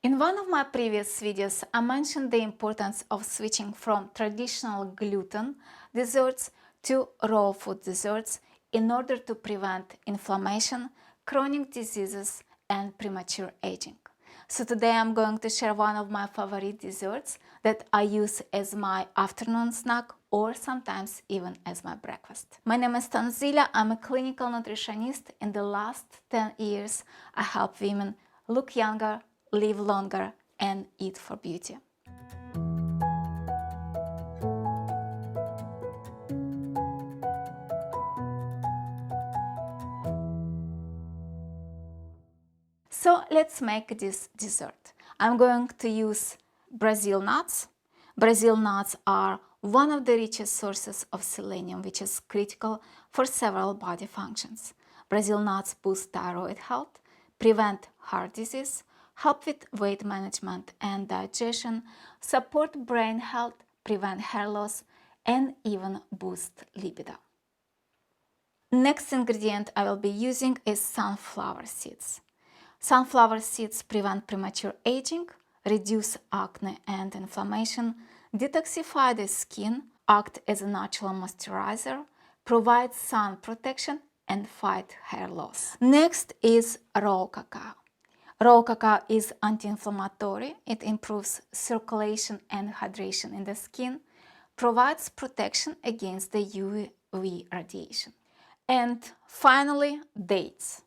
In one of my previous videos, I mentioned the importance of switching from traditional gluten desserts to raw food desserts in order to prevent inflammation, chronic diseases, and premature aging. So today I'm going to share one of my favorite desserts that I use as my afternoon snack or sometimes even as my breakfast. My name is Tanzila. I'm a clinical nutritionist. In the last 10 years, I help women look younger, live longer, and eat for beauty. So let's make this dessert. I'm going to use Brazil nuts. Brazil nuts are one of the richest sources of selenium, which is critical for several body functions. Brazil nuts boost thyroid health, prevent heart disease, help with weight management and digestion, support brain health, prevent hair loss, and even boost libido. Next ingredient I will be using is sunflower seeds. Sunflower seeds prevent premature aging, reduce acne and inflammation, detoxify the skin, act as a natural moisturizer, provide sun protection, and fight hair loss. Next is raw cacao. Raw cacao is anti-inflammatory. It improves circulation and hydration in the skin, provides protection against the UV radiation. And finally, dates.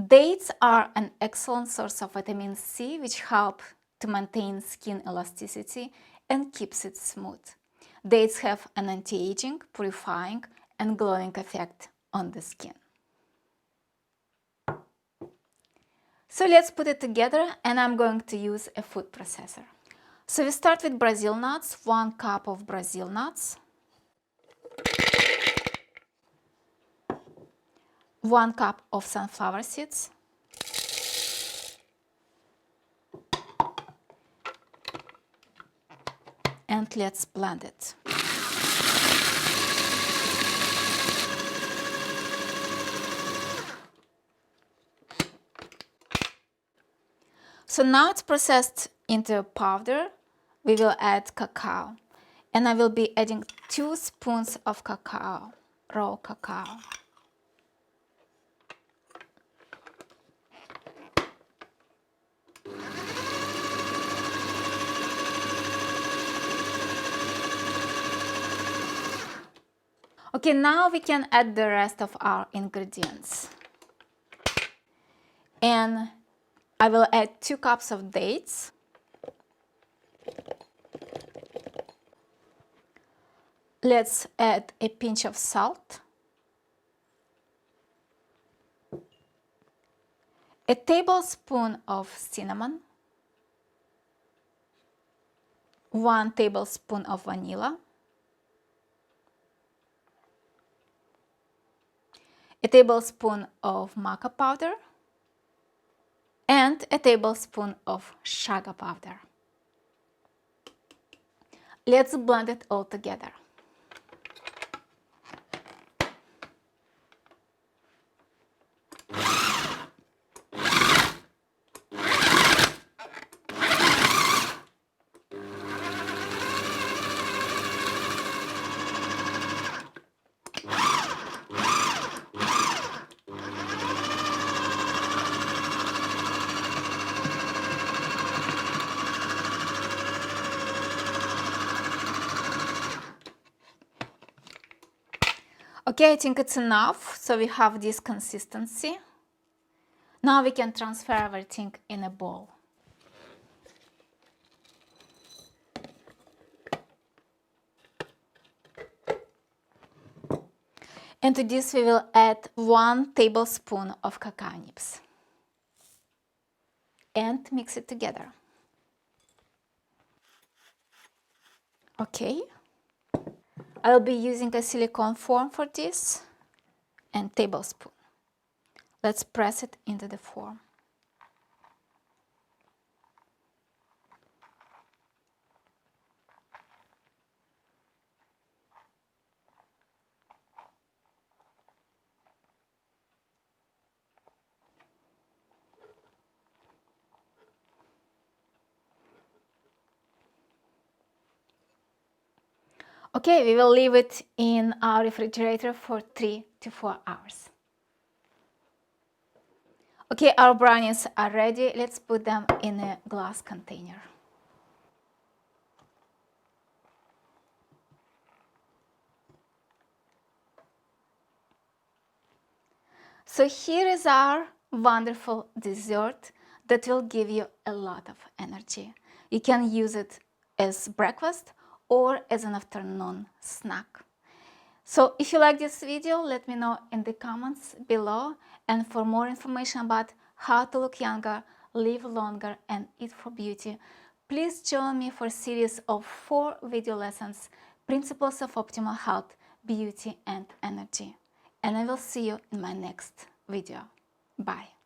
Dates are an excellent source of vitamin C, which help to maintain skin elasticity and keeps it smooth. Dates have an anti-aging, purifying, and glowing effect on the skin. So let's put it together, and I'm going to use a food processor. So we start with Brazil nuts, 1 cup of Brazil nuts, 1 cup of sunflower seeds, and let's blend it. So now it's processed into a powder. We will add cacao, and I will be adding 2 spoons of cacao, raw cacao. Okay, now we can add the rest of our ingredients. And I will add 2 cups of dates. Let's add a pinch of salt, a tablespoon of cinnamon, 1 tablespoon of vanilla, a tablespoon of maca powder, and a tablespoon of sugar powder. Let's blend it all together. Okay, I think it's enough. So we have this consistency. Now we can transfer everything in a bowl. And to this we will add 1 tablespoon of cacao nibs and mix it together. Okay, I'll be using a silicone form for this and tablespoon. Let's press it into the form. Okay, we will leave it in our refrigerator for 3 to 4 hours. Okay, our brownies are ready. Let's put them in a glass container. So here is our wonderful dessert that will give you a lot of energy. You can use it as breakfast or as an afternoon snack. So if you like this video, let me know in the comments below. And for more information about how to look younger, live longer and eat for beauty, please join me for a series of 4 video lessons, Principles of Optimal Health, Beauty and Energy. And I will see you in my next video. Bye.